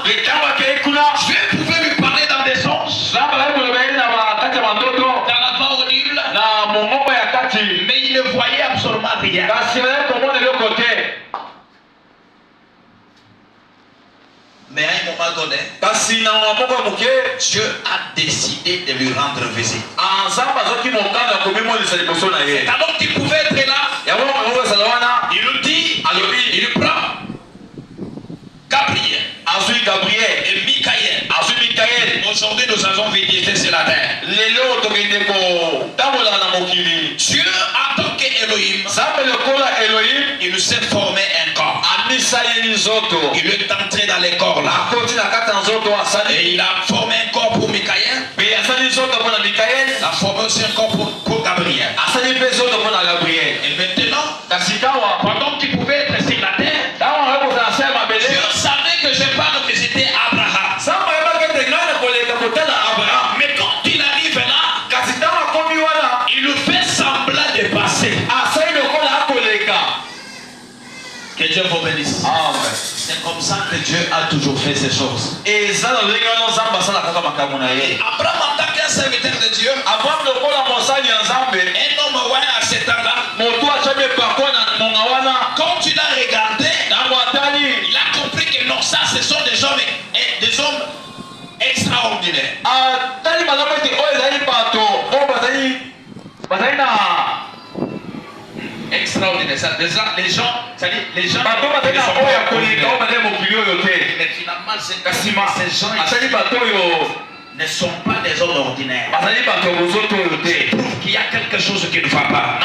Dieu pouvait lui parler dans des sens, dans la voix audible, mais il ne voyait absolument rien. Mais à un moment donné, Dieu a décidé de lui rendre visite. C'est alors qu'il pouvait être là. Il nous dit, il prend Gabriel et Michael. Aujourd'hui, nous allons visiter sur la terre. Dieu, en tant qu'Élohim, il nous s'est formé un corps. Il est entré dans les corps là. Et il a formé un corps pour Michael. Il a formé aussi un corps pour Gabriel. Et maintenant, pendant qu'il pouvait être sur la terre, Dieu savait que je parle que c'était Abraham. Mais quand il arrive là, il nous fait semblant de passer. Que Dieu vous bénisse. C'est comme ça que Dieu a toujours fait ces choses. Et Abraham, en tant qu'un serviteur de Dieu, un homme à cet temps-là, quand il a regardé, il a compris que non, ça ce sont des hommes extraordinaires. Extraordinaire. Ça, les gens, mais finalement, ces gens ne sont pas des hommes ordinaires. C'est prouve qu'il y a quelque chose qui ne va pas.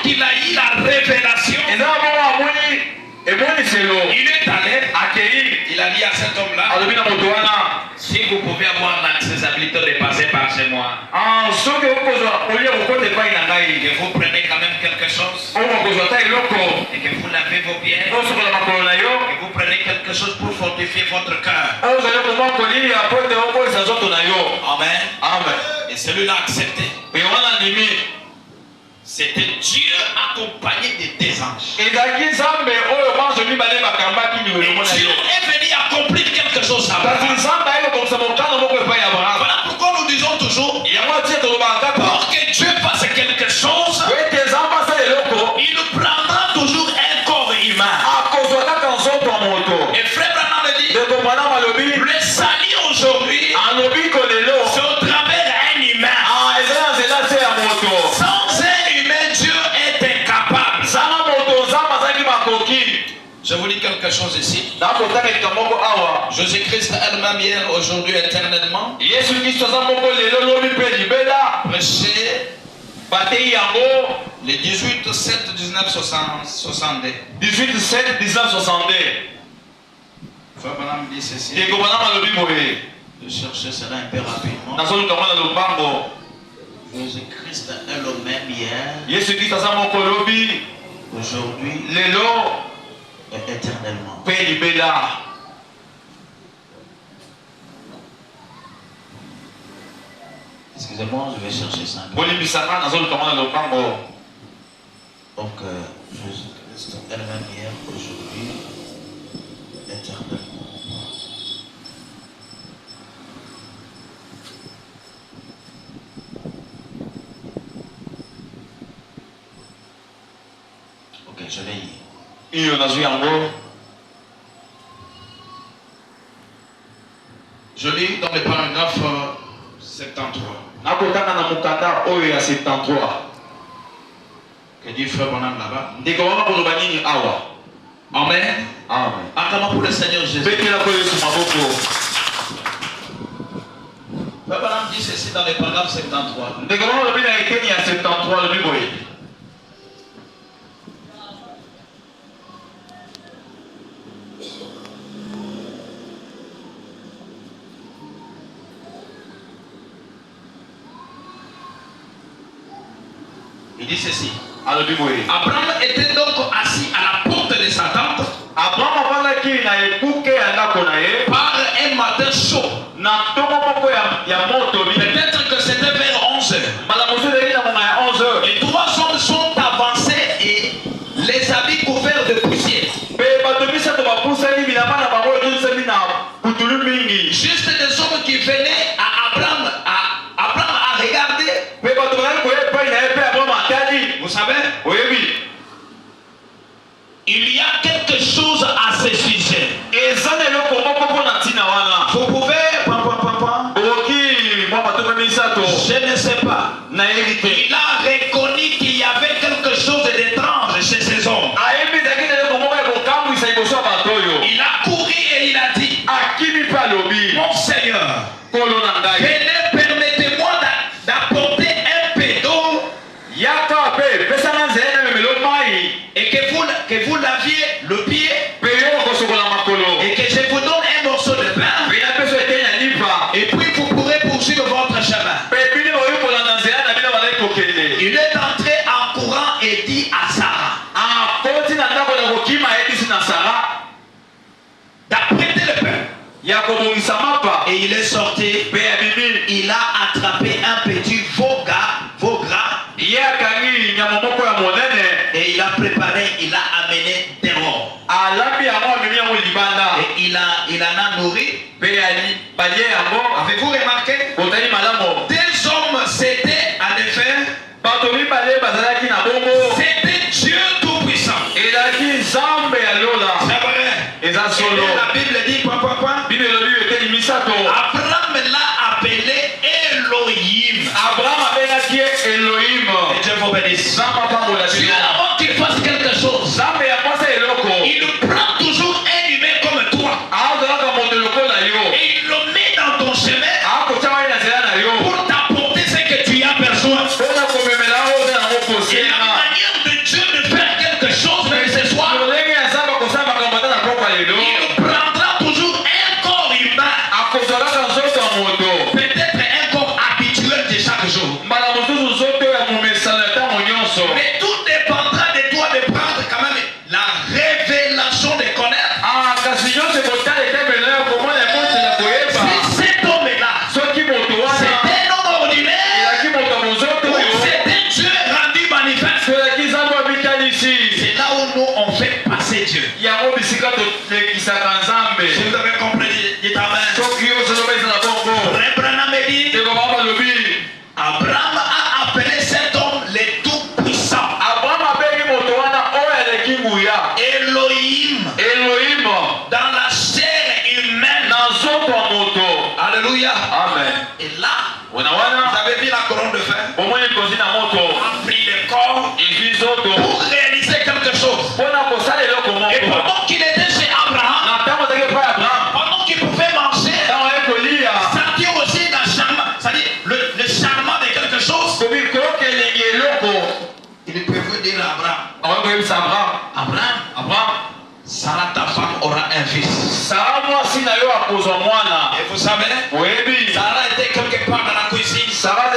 Il a eu la révélation. Il est allé, il a dit à cet homme-là, si vous pouvez avoir l'acceptabilité de passer par chez moi, que vous prenez quand même quelque chose, et que vous lavez vos pieds, et que vous prenez quelque chose pour fortifier votre cœur. Amen. Et celui-là a accepté. C'était Dieu accompagné de des anges. Et Dieu est venu accomplir quelque chose à Abraham. Voilà pourquoi nous disons toujours, pour que Dieu fasse quelque chose, il nous prendra toujours un corps humain. Et frère Branham me dit, le salut aujourd'hui, c'est au travers d'un humain. Je vous dis quelque chose ici. Jésus-Christ elle-même hier, aujourd'hui, éternellement. Prêché le 18-7-19-62. 18-7-19-62. Frère Branham dit ceci. Je cherchais cela un peu rapidement. Jésus-Christ est le même hier, aujourd'hui et éternellement. Excusez-moi, je vais chercher ça. Donc, Jésus-Christ est le même hier, aujourd'hui, éternellement. Ok, je vais y. Je lis dans le paragraphe 73. Que dit frère Branham là-bas. Amen. Acclamons pour le Seigneur Jésus. Frère Branham dit ceci dans le paragraphe 73. Il dit ceci. Abraham était donc assis à la porte de sa tente par un matin chaud. Peut-être que c'était vers 11 heures. Et trois hommes sont avancés et les habits couverts de poussière. Et il est sorti. Il a attrapé un petit veau gras. Et il a préparé, il a amené dehors. Et il en a nourri. Avez-vous remarqué? Des hommes, c'était en effet, c'était Dieu Tout-Puissant. C'est vrai. Et la Bible dit quoi? Abraham l'a appelé Elohim. Et Dieu vous bénisse. Dieu, avant qu'il fasse quelque chose, il prend toujours un humain comme toi. Et il le met dans ton chemin pour t'apporter ce que tu as besoin. Et la manière de Dieu de faire quelque chose, même ce soir, il prendra toujours un corps humain. Peut-être un corps habituel de chaque jour. Mais tout dépendra de toi de prendre quand même la révélation de connaître. Si cet homme-là, c'est un homme ordinaire, ou c'est un Dieu rendu manifeste, c'est là où nous on fait passer Dieu. Si vous avez compris, dites Amen. Frère Branham dit, Abraham a appelé cet homme le Tout-Puissant. Elohim. Dans la chair humaine. Alléluia. Amen. Et là, vous avez vu la couronne de fer. A pris le corps pour réaliser quelque chose. Et pendant qu'il était chez Abraham, pendant qu'il pouvait manger, sentir aussi la charme, c'est-à-dire le charment de quelque chose, il peut vous dire à Abraham, Sarah, ta femme, aura un fils. Et vous savez, Sarah était quelque part dans la cuisine. Frère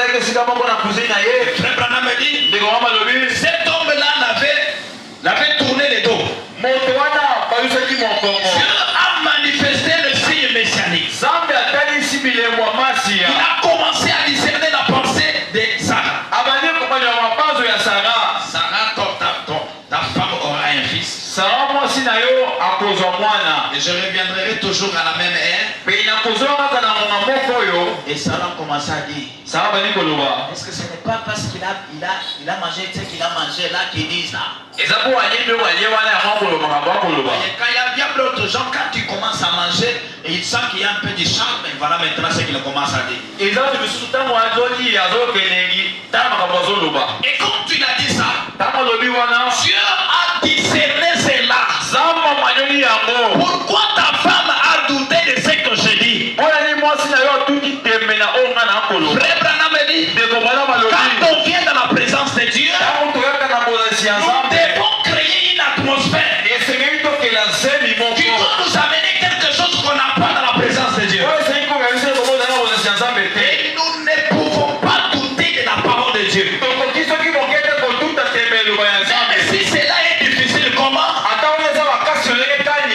Branham me dit, cet homme-là l'avait tourné le dos. Dieu a manifesté le signe messianique. Il a commencé à discerner la pensée de Sarah. Sarah, ta femme aura un fils. Et je reviendrai toujours à la même ère. Et Sarah commence à dire, est-ce que ce n'est pas parce qu'il a mangé ce qu'il a mangé là qu'il dit ça? Et quand il y a bien d'autres gens, quand tu commences à manger et il sent qu'il y a un peu de charme, et voilà maintenant ce qu'il commence à dire. Et quand tu l'as dit ça, Dieu a discerné cela. Pourquoi ta femme a douté de ce que je dis? Frère Branham dit, quand on vient dans la présence de Dieu, nous devons créer une atmosphère qui doit nous amener quelque chose qu'on n'a pas dans la présence de Dieu. Et nous ne pouvons pas douter de la parole de Dieu. Mais si cela est difficile, comment?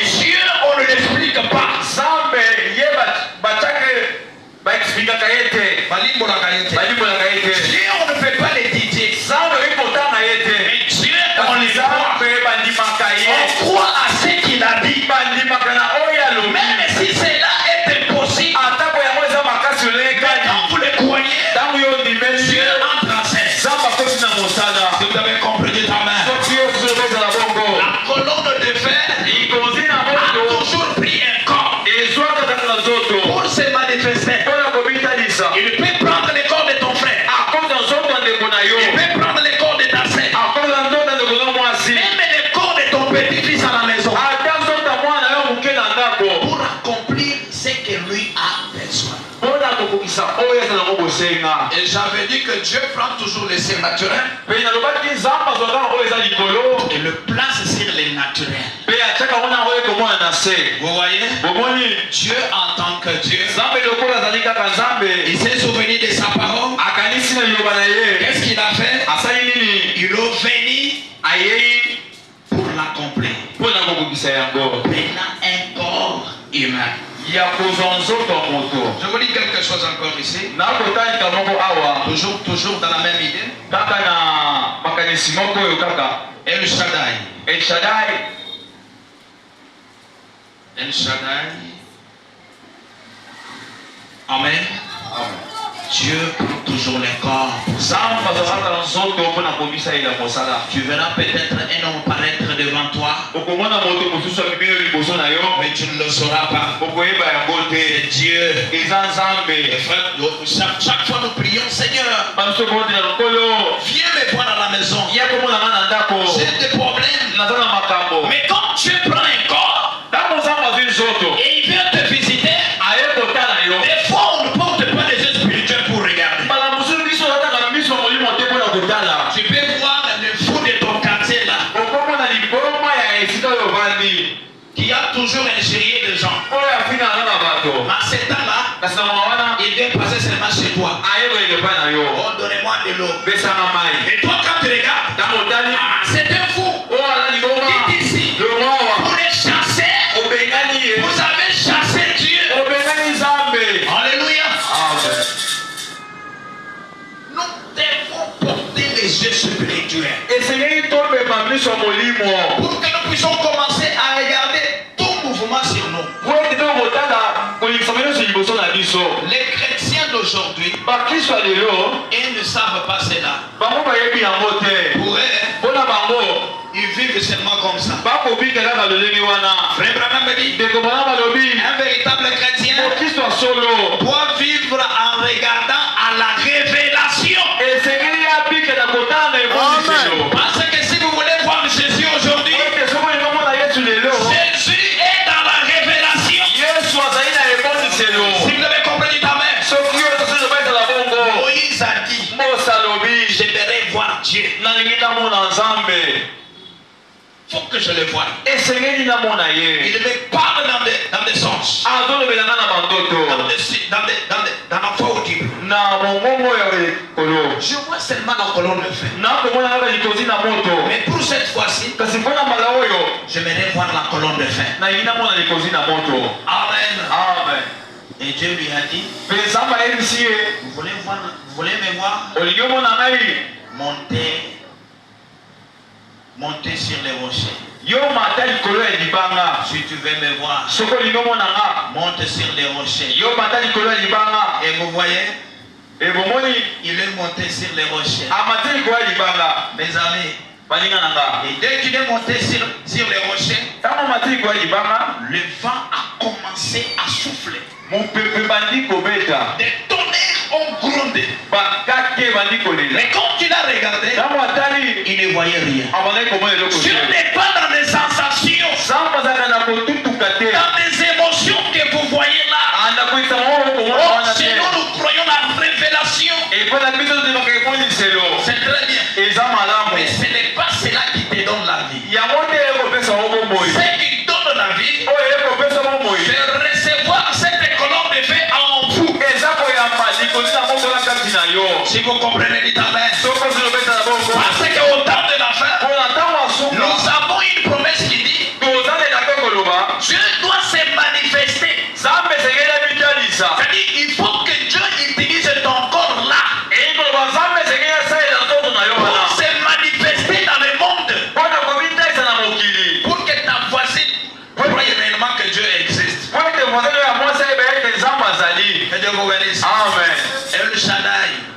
Dieu, on ne l'explique pas. Dieu, on ne fait pas l'étudier. Mais Dieu, on les croit. On croit à ce qu'il a dit. Même si cela est impossible, quand vous le croyez, Dieu entre en scène. Si vous avez compris, dites Amen. La colonne de fer a toujours pris un corps pour se manifester. Il peut prendre le corps de ton frère. Il peut prendre le corps de ta sœur. Même le corps de ton petit-fils à la maison. Pour accomplir ce que lui a besoin. Et j'avais dit que Dieu prend toujours les surnaturels et le place sur les naturels. Vous voyez, Dieu en tant que Dieu, il s'est souvenu de sa parole. Qu'est-ce qu'il a fait? Il est venu pour l'accomplir. Maintenant un corps humain. Je vous dis quelque chose encore ici. Toujours dans la même idée. El Shaddai. El Shaddai. El Shaddai. Amen. Dieu prend toujours les corps. Tu verras peut-être un homme paraître devant toi, mais tu ne le sauras pas. C'est Dieu. Chaque fois nous prions, Seigneur, viens me voir à la maison. J'ai des problèmes. Mais quand Dieu prend un corps et il vient te visiter, des fois on ne porte pas les yeux spirituels pour regarder. Tu peux voir le fou de ton quartier là, qui a toujours ingéré des gens. À ce temps-là, il vient passer seulement chez toi. Oh, donnez-moi de l'eau. Et toi, quand tu regardes, c'est un fou. Il est ici. Pour les chasser, vous avez chassé Dieu. Alléluia. Nous devons porter les yeux spirituels pour que nous puissions commencer à regarder tout mouvement sur nous. Les chrétiens d'aujourd'hui, ils ne savent pas cela. Pour eux, ils vivent seulement comme ça. Frère Branham me dit, un véritable chrétien doit vivre en regardant à la révélation. Parce que si vous voulez voir Jésus aujourd'hui, Jésus est dans la révélation. Si vous avez compris, ta mère, Moïse a dit, j'aimerais voir Dieu. Il faut que je le voie. Il me parle dans des sens. Dans la foi audible. Je vois seulement la colonne de feu. Mais pour cette fois-ci, j'aimerais voir la colonne de feu. Amen. Amen. Et Dieu lui a dit, vous voulez me voir? Montez sur les rochers. Si tu veux me voir, monte sur les rochers. Et vous voyez, il est monté sur les rochers. Mes amis, et dès qu'il est monté sur les rochers, le vent a commencé à souffler. Des tonnerres ont grondé. Mais quand il a regardé, il ne voyait rien. Dieu n'est pas dans les sensations, dans les émotions que vous voyez là. Sinon nous croyons la révélation. C'est très bien. Mais ce n'est pas cela qui te donne la vie. Ce qui donne la vie, c'est recevoir cette colonne de feu en vous. Si vous comprenez, dites amen. Parce qu'au temps de la fin, nous avons une promesse qui dit Dieu doit se manifester. C'est-à-dire il faut que Dieu utilise ton corps là pour se manifester dans le monde, pour que ta voisine croie réellement que Dieu existe. Que Dieu vous bénisse. Amen.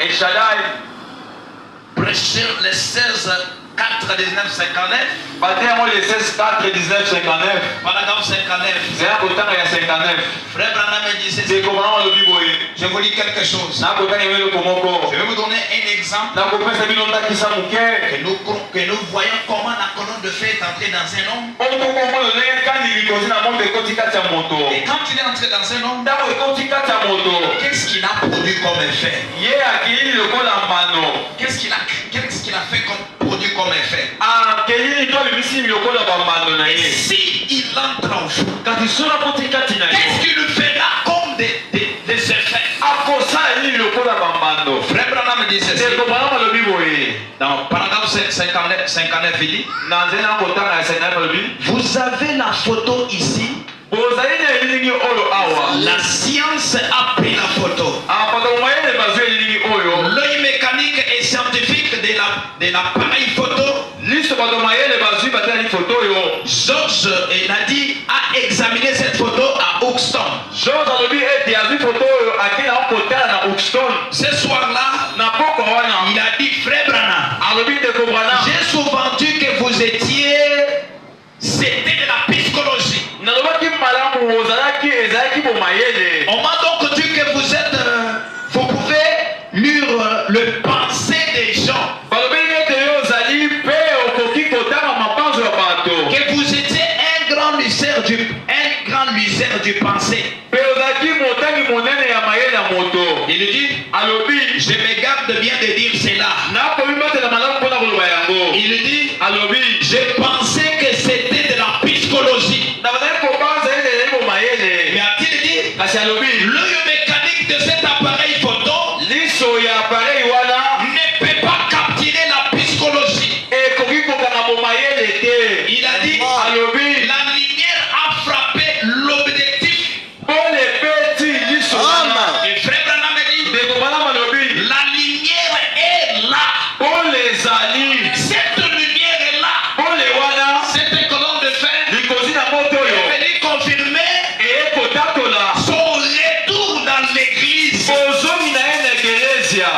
El Shaddai, prêcher les 16, 4, 19, 59. Paragraphe 59. Frère Branham me disait, je vous dis quelque chose. Je vais vous donner un exemple que nous voyons comment la colonne de feu est entrée dans un homme. Et quand il est entré dans un homme, qu'est-ce qu'il a produit comme effet? Qu'est-ce qu'il a fait comme produit comme effet? Et si il entre en vous, qu'est-ce qu'il lui fera comme des effets? Frère Branham dit ceci. Dans paragraphe 59, il dit, vous avez la photo ici La science a pris la photo. L'œil mécanique et scientifique de l'appareil photo. Georges Nadi a examiné cette photo à Houston. Ce soir-là, il a dit, frère Branham, j'ai souvent dit que vous étiez, c'était de la psychologie. On m'a donc dit que vous êtes, vous pouvez lire le pensée des gens. Que vous étiez un grand luzerne du pensée. Il dit, je me garde bien de dire cela. Il dit, je pensais que c'était de la psychologie. Mais a-t-il dit, l'œil mécanique de cet appareil photo ne peut pas capturer la psychologie. Il a dit, la lumière a frappé l'objectif. Et frère Branham dit, la lumière est là. Cette lumière est là. Cette colonne de fer est venue confirmer son retour dans l'église.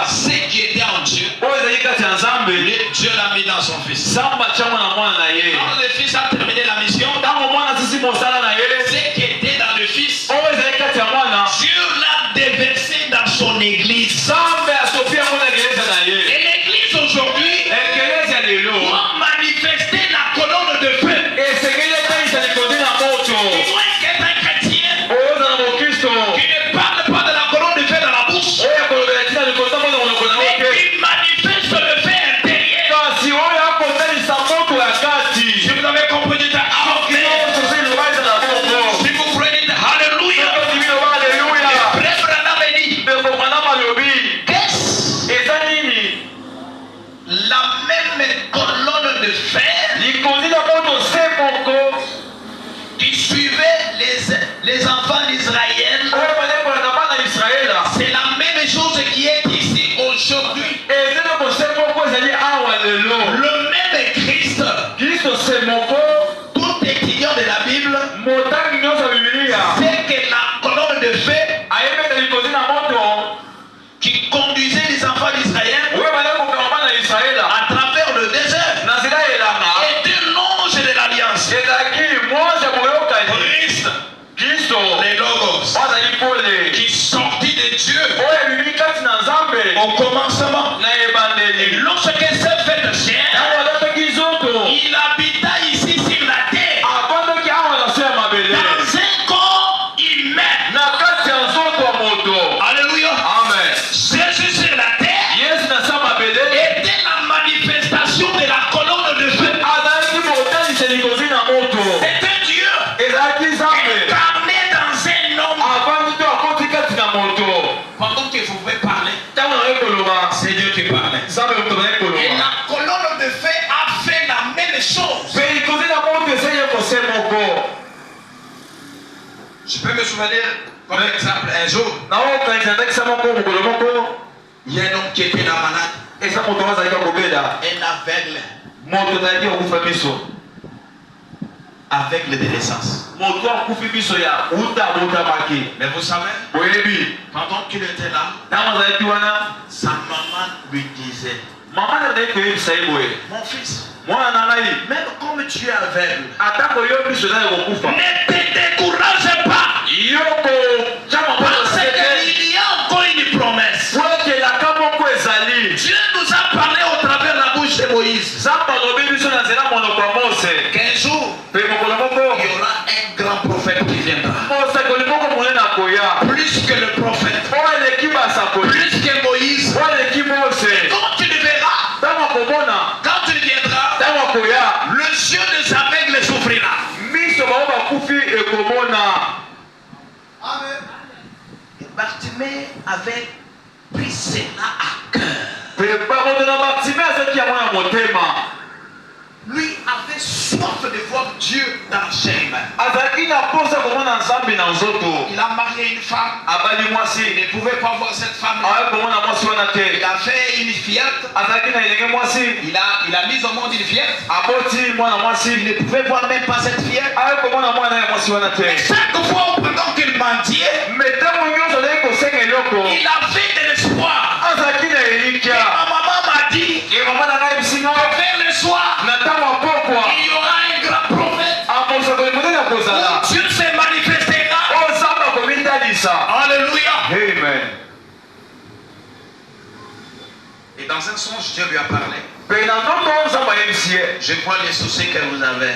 Ce qui était en Dieu, Dieu l'a mis dans son fils. Quand le fils a terminé la mission, ce qui était dans le fils, Dieu l'a déversé dans son église. Et l'église aujourd'hui doit manifester la colonne de feu. Il doit être un chrétien qui ne parle pas de la colonne de feu dans la bouche, mais qui manifeste le feu intérieur. Si vous avez compris, dites Amen. Si vous prenez Alléluia. Frère Branham dit, qu'est-ce la même colonne de fer qui suivait les enfants d'Israël, c'est la même chose qui est ici aujourd'hui. Le même Christ, tout étudiant de la Bible, c'est que la colonne de feu qui conduisait les enfants d'Israël à travers le désert était l'ange de l'alliance. Christ, les logos, qui sortit de Dieu au commencement. Et lorsque s'est fait chair, il habita ici sur la terre dans un corps humain. Alléluia. Jésus sur la terre était la manifestation de la colonne de feu. C'était Dieu incarné dans un homme. Pendant que vous pouvez parler, c'est Dieu qui parlait. Et la colonne de feu a fait la même chose. Je peux me souvenir, comme exemple, un jour, il y a un homme qui était là malade, un aveugle, aveugle de naissance. Mais vous savez, pendant qu'il était là, sa maman lui disait, mon fils, même comme tu es aveugle, ne te décourage pas, parce qu'il y a encore une promesse. Dieu nous a parlé au travers de la bouche de Moïse qu'un jour il y aura un grand prophète qui viendra, plus que le prophète, plus que Moïse. Et quand tu le verras, quand tu viendras, le yeux des aveugles souffrira. Amen. Et Bartimée avait pris cela à cœur. Lui avait soif soif de voir Dieu dans chair humaine. Il a marié une femme. Il ne pouvait pas voir cette femme. Il a fait une fillette. Il a mis au monde une fillette. Il ne pouvait voir même pas cette fillette. Mais chaque fois pendant qu'il mendiait, il avait de l'espoir. Et ma maman m'a dit que vers le soir, il y aura un grand prophète. Dieu se manifestera. Alléluia. Amen. Et dans un songe, Dieu lui a parlé. Je crois les soucis que vous avez.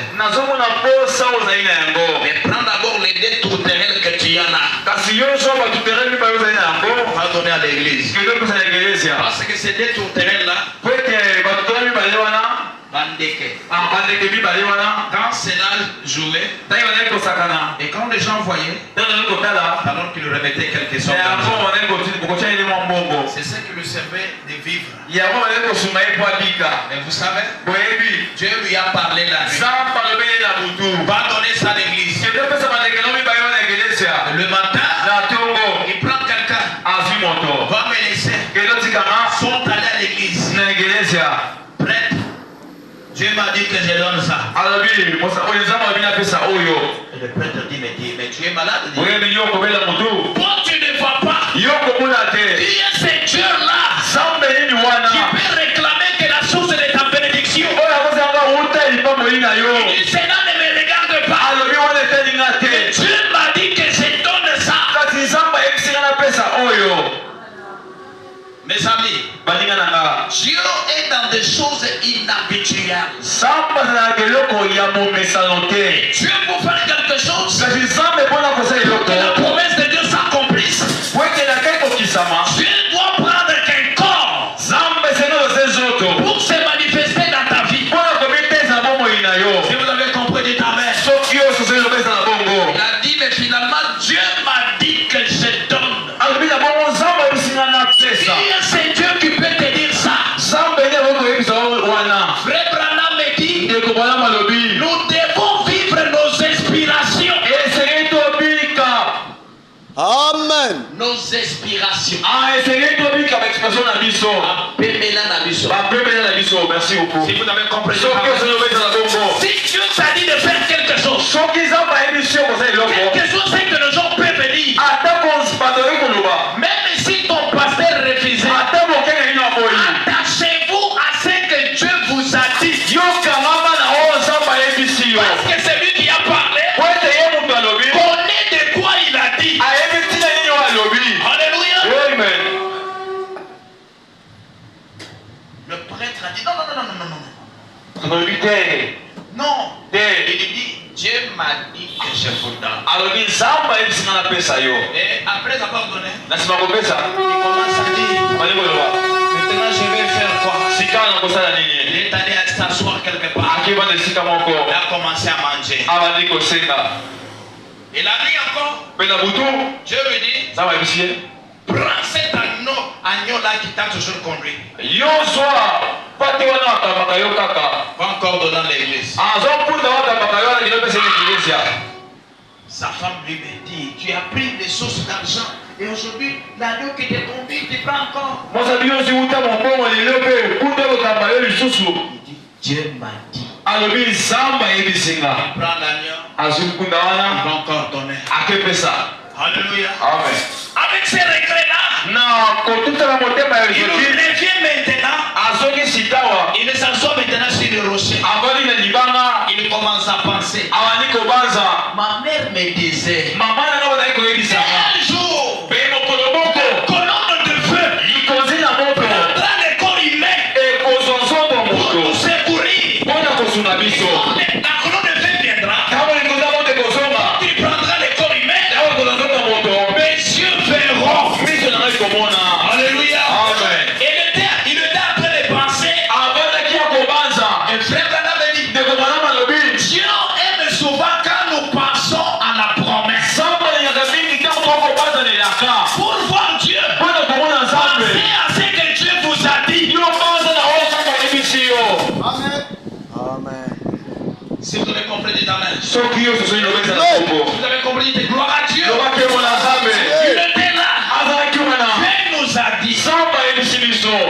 Mais prends d'abord les dettes tourterelles que tu en as. Va donner à l'église. Parce que ces dettes tourterelles-là, quand cela jouait, et quand les gens voyaient, alors qu'ils remettaient quelque chose, c'est ça qui lui servait de vivre. Mais vous savez, Dieu lui a parlé la nuit. Va donner ça à l'église. Le matin, il prend quelqu'un, va me laisser, sont allés à l'église. Prêtre, Dieu m'a dit que je donne ça. Et le prêtre dit, mais tu es malade. Toi tu ne vas pas. Qui est ce Dieu-là qui peut réclamer que la source de ta bénédiction? Il dit, cela ne me regarde pas. Mais Dieu m'a dit que je donne ça. Mes amis, Dieu est dans des choses inhabituelles. Dieu pour faire quelque chose, que la promesse de Dieu s'accomplisse, Dieu doit prendre qu'un corps pour se manifester dans ta vie. Si vous avez compris, dites amen. Il a dit, mais finalement, Dieu m'a dit que je donne. C'est Dieu qui peut te dire ça. Frère Branham me dit, nous devons vivre nos inspirations. Amen. Nos inspirations. Merci beaucoup. Si vous avez compris, si Dieu t'a dit de faire quelque chose, quelque chose c'est que les gens peuvent venir. Même si ton pasteur refusait, attachez-vous à ce que Dieu vous a dit. Parce que c'est lui qui a parlé. Connaît de quoi il a dit. Alléluia. Amen. Le prêtre a dit non. Non. Il dit, Dieu m'a dit que je vous donne. Et après avoir donné, il commence à dire, maintenant je vais faire quoi? Il est allé s'asseoir quelque part. Il a commencé à manger. Et la nuit encore, Dieu lui dit, prends cet agneau-là qui t'a toujours conduit. Va encore donner l'église. Sa femme lui dit, tu as pris des sources d'argent et aujourd'hui l'agneau qui te conduit, tu prends encore. Il dit, Dieu m'a dit. Il prend l'agneau, il va encore donner. Alléluia. Amen. Avec ces regrets-là, il revient maintenant. Il ne s'assoit maintenant sur le rocher. Il commence à penser. Ma mère me disait, un jour, la colonne de feu prendra le corps humain pour nous secourir. La colonne de feu viendra. Tu prendras le corps humain. Mes yeux verront. Alléluia. Amen. Il était en train de penser. Et frère Branham dit, Dieu aime souvent quand nous pensons à la promesse. Vous avez compris, de gloire à Dieu. Il était là. Dieu nous a dit.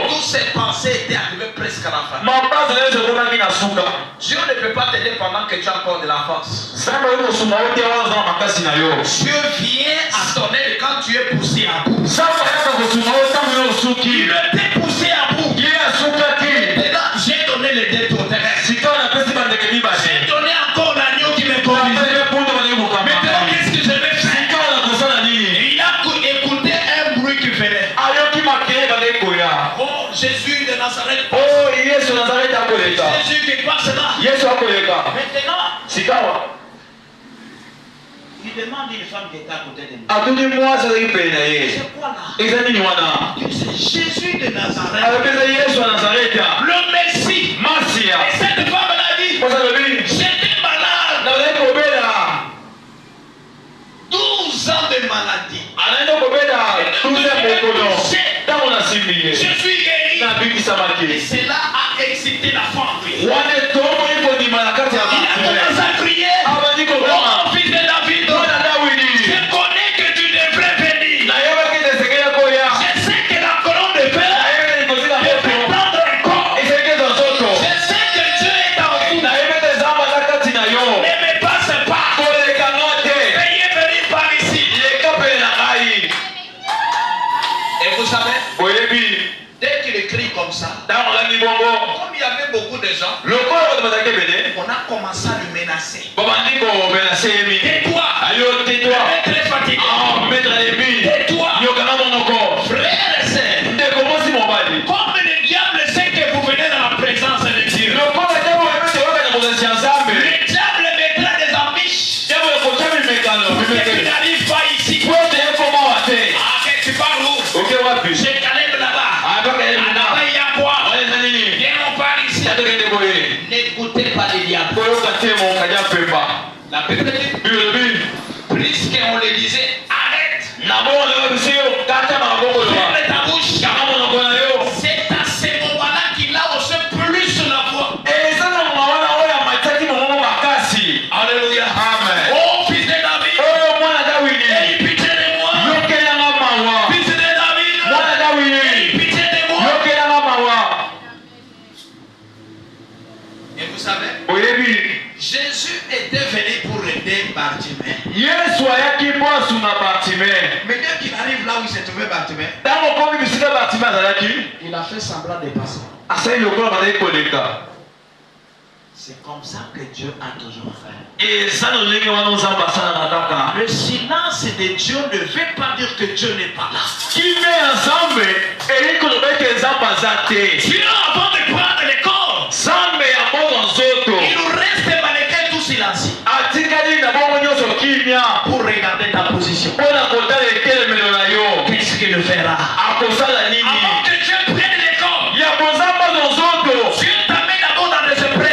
Toutes ces pensées étaient arrivées presque à la fin. Dieu ne peut pas t'aider pendant que tu as encore de la force. Dieu vient à ton aide quand tu es poussé à bout. Il était poussé à bout. J'ai donné les dettes au terrain. J'ai donné encore l'agneau qui me conduisait. Maintenant, qu'est-ce que je vais faire? Et il a écouté un bruit qui faisait. Oh, Jésus de Nazareth. Jésus qui passe là. Maintenant, il demande une femme qui est à côté de lui. C'est quoi là? C'est Jésus de Nazareth. Le Messie. Et cette femme l'a dit, j'étais malade. 12 ans de maladie. Je suis guéri. Et cela a excité la femme. Il a commencé à crier. Oh, fils de David, je connais que tu devrais venir. Je sais que la colonne de fer peut prendre un corps. Je sais que Dieu est en vous. Ne me passe pas. Veuillez venir par ici. Et vous savez, dès qu'il écrit comme ça, comme il y avait beaucoup de gens, on a commencé à le menacer. Tais-toi. Tu es très fatigué. Tais-toi. Frères et sœurs, comme le diable sait que vous venez dans la présence de Dieu, le diable mettra des ambiches pour que tu n'arrives pas ici. Ah, que tu parles où? J'ai Caleb là-bas. Là-bas, il y a quoi? Viens, on parle ici. N'écoutez pas les diables. La Bible dit, puisqu'on le disait, arrête. Ferme ta bouche. C'est à ce moment-là qu'il a aussi plus la voix. Alléluia. Amen. Oh, fils de David, aie pitié de moi. Fils de David, aie pitié de moi. Et vous savez, Jésus était venu pour aider Bartimée. Mais dès qu'il arrive là où il s'est trouvé Bartimée, il a fait semblant de passer. C'est comme ça que Dieu a toujours fait. Le silence de Dieu ne veut pas dire que Dieu n'est pas là. Dieu, avant de prendre les corps, il nous reste mannequin tout silencieux pour regarder ta position. Qu'est-ce qu'il fera? Avant que Dieu prenne les corps, Dieu t'amène d'abord dans des épreuves.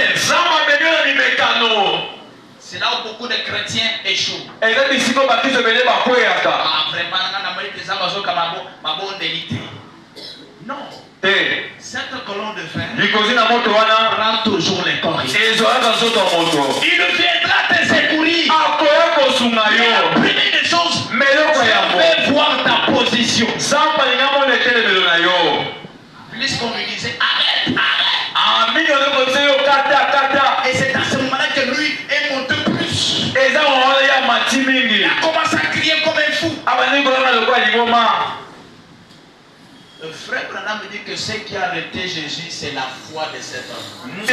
C'est là où beaucoup de chrétiens échouent. Vraiment, non. Cette colonne de fer prend toujours les corps. Il viendra te secourir. La première des choses, je vais voir ta position. Puisqu'on lui disait arrête. Et c'est à ce moment-là que lui est monté plus. Il a commencé à crier comme un fou. Le frère Branham me dit que ce qui a arrêté Jésus, c'est la foi de cet homme. Il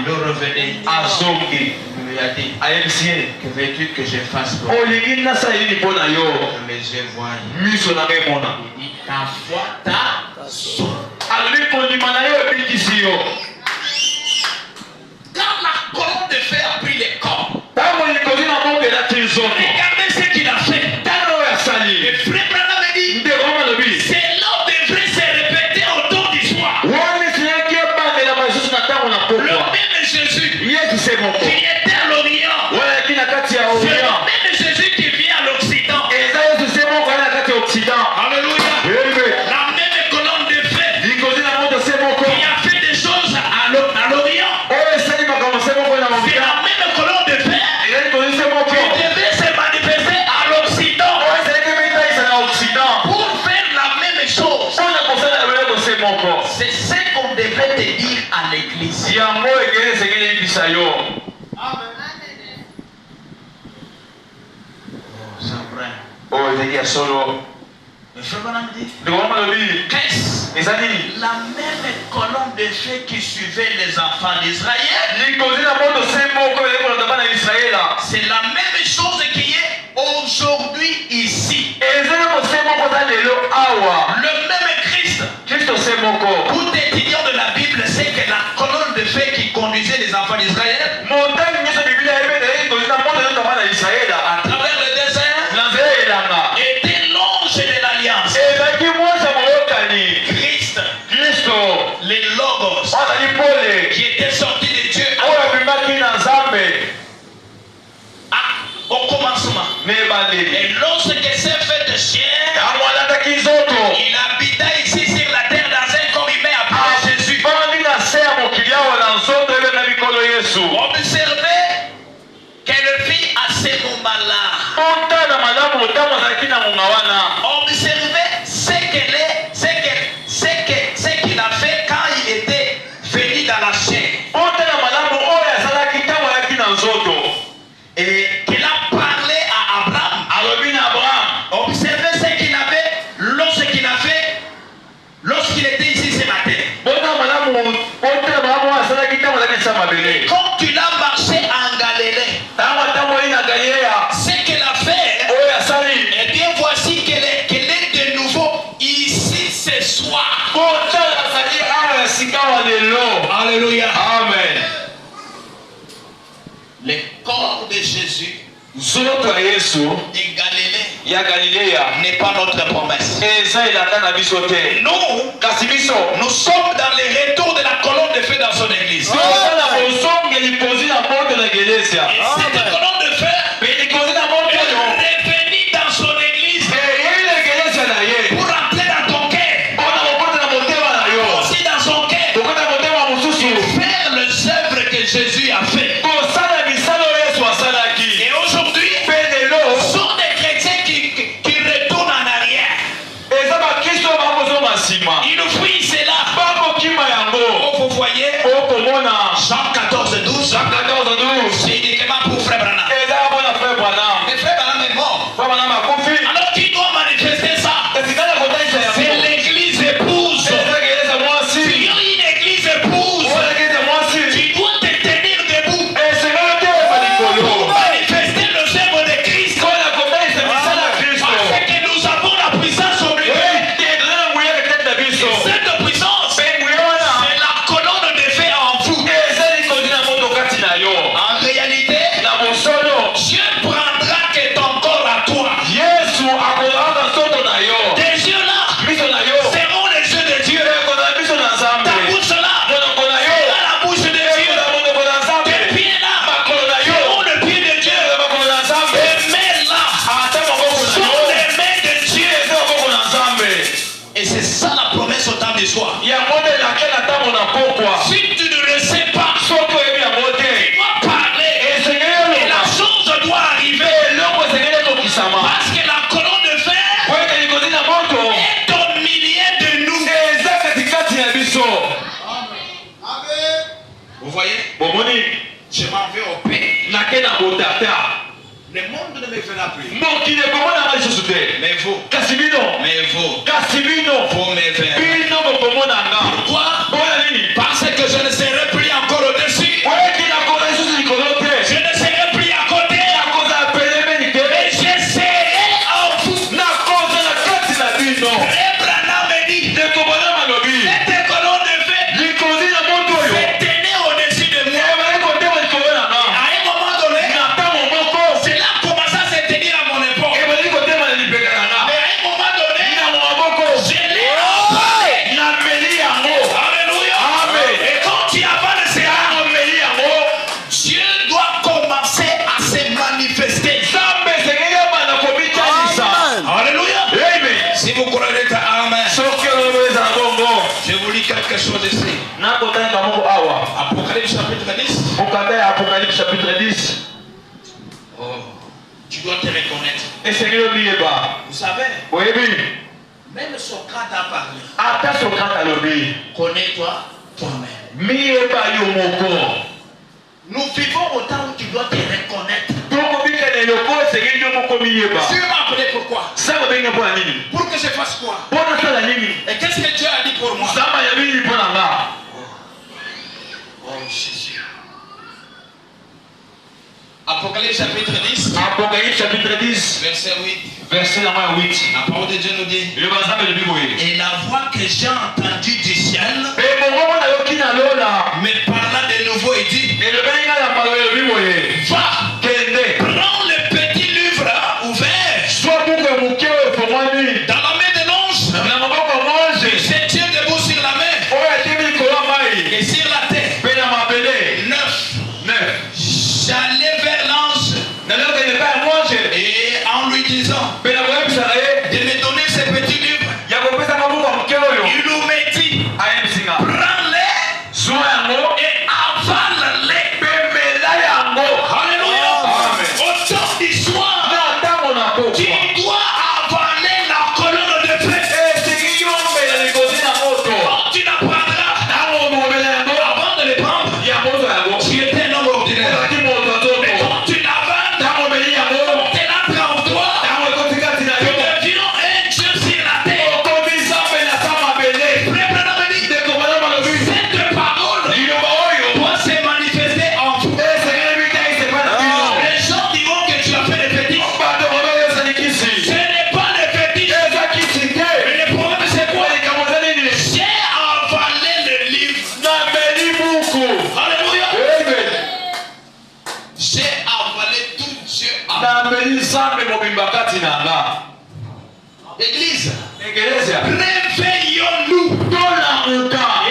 est revenu. Il lui a dit, que veux-tu que je fasse pour toi? Les yeux voient. Il dit, ta foi t'a sauvé. Quand la colonne de fer a pris les corps, regardez ce qu'il a fait. Le frère Branham me dit, cela devrait se répéter autour du soir. Le même Jésus qui était à l'Orient, c'est le même Jésus qui vient à l'Occident. Alléluia. La même colonne de fer qui a fait des choses à l'Orient kobimisa yo. Oh, il dit solo. Qu'est-ce la même colonne de feu qui suivait les enfants d'Israël? C'est la même chose qui est aujourd'hui ici. Le même Christ. Tout étudiant de la Bible sait que la colonne de feu qui conduisait les enfants d'Israël à travers le désert était l'ange de l'alliance. Christ, les logos qui était sorti de Dieu au commencement. Et lorsque s'est fait de chair, il habita ici sur la terre dans un corps humain appelé Jésus. Observez qu'elle fit à ce moment-là. Observez ce qu'il a fait quand il était venu dans la chair. Et qu'il a parlé à Abraham. Observez ce qu'il avait lorsqu'il a fait, lorsqu'il était ici sur la terre. Quand il a marché en Galilée, ce qu'il a fait, eh bien voici qu'elle est de nouveau ici ce soir. Alléluia. Amen. Le corps de Jésus de Galilée n'est pas notre promesse. Nous sommes dans le retour de la colonne de feu dans son église. Et cette colonne de feu est revenue dans son église pour entrer dans ton cœur, aussi dans son cœur, faire les œuvres que Jésus a fait. Et aujourd'hui, ce sont des chrétiens qui retournent en arrière. Ils nous fuient cela. Vous voyez, Jean 14, 12. C'est uniquement pour Frère Branham. Mais Frère Branham est mort. Alors qui doit manifester ça? C'est l'église épouse. Tu es une église épouse. Tu dois te tenir debout pour manifester le œuvre de Christ. Parce que nous avons la puissance au milieu. Cette puissance, c'est la colonne de feu en vous. En réalité, Dieu prendra que ton corps à toi. Tes yeux-là seront les yeux de Dieu. Ta bouche-là sera la bouche de Dieu. Tes pieds-là seront le pied de Dieu. Tes mains-là sont les mains de Dieu. Et c'est ça la promesse au temps du soir. Si tu ne le sais pas, tu dois parler. Et la chose doit arriver. Parce que la colonne de fer est au milieu de nous. Vous voyez? Je m'en vais au Père. Le monde ne me verra plus. Mais vous, vous me verrez. Pourquoi? Parce que je ne serai plus encore au-dessus. Je ne serai plus à côté. Mais je serai en vous. Frère Branham me dit, cette colonne de feu se tenait au-dessus de moi. À un moment donné, cela commença à se tenir à mon épaule. Mais à un moment donné, je l'ai avalé. Alléluia. Et quand tu avales cela, Dieu doit commencer à se manifester. Alléluia. Si vous croyez à Amen, je vous lis quelque chose ici. Apocalypse chapitre 10. Oh, tu dois te reconnaître. Vous savez, même Socrate a parlé. Connais-toi toi-même. Nous vivons au temps où tu dois te reconnaître. Tu m'as appelé pourquoi? Pour que je fasse quoi? Et qu'est-ce que Dieu a dit pour moi? Oh Jésus. Apocalypse chapitre 10. Verset 8. Verset 8. La parole de Dieu nous dit. Et la voix que j'ai entendue du ciel me parla de nouveau et dit: va, prends le petit livre ouvert dans la main de l'ange. C'est Dieu debout sur la mer et sur la terre. 9. J'allais vers l'ange et en lui disant de me donner ce petit livre, il nous met dit: prends-les et avale-les. Alléluia. Au temps du soir, tu dois avaler la colonne de feu. Quand tu la prendras, avant de les prendre, tu étais un homme ordinaire. Mais quand tu l'avales, tu l'entres en toi, tu deviens un Dieu sur la terre. Cette parole doit se manifester en vous. Les gens diront que tu as fait des fétiches. Ce n'est pas des fétiches. Mais le problème c'est quoi? J'ai avalé le livre. Alléluia. J'ai avalé tout Dieu. Église, réveillons-nous.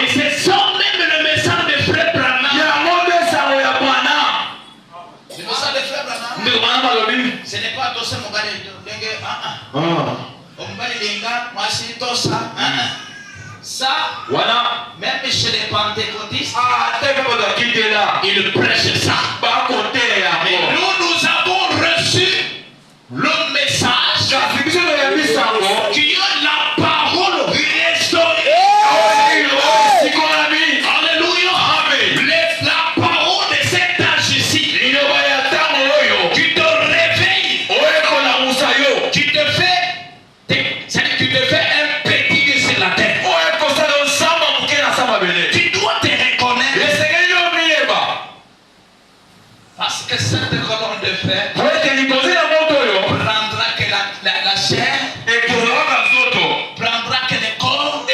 Et c'est ça même le message de Frère Branham. Le message de Frère Branham, ce n'est pas Tosa Mobali Lenga. Mobali Lenga, moi c'est Tosa. Ça, même chez les pentecôtistes, ils prêchent ça. Mais nous avons reçu le message qui est la parole restaurée. Alléluia. La parole de cet âge ici qui te réveille, qui te fait, c'est-à-dire qui te fait un petit Dieu sur la terre. Tu dois te reconnaître. Parce que cette colonne de fer prendra que la chair, prendra que le corps.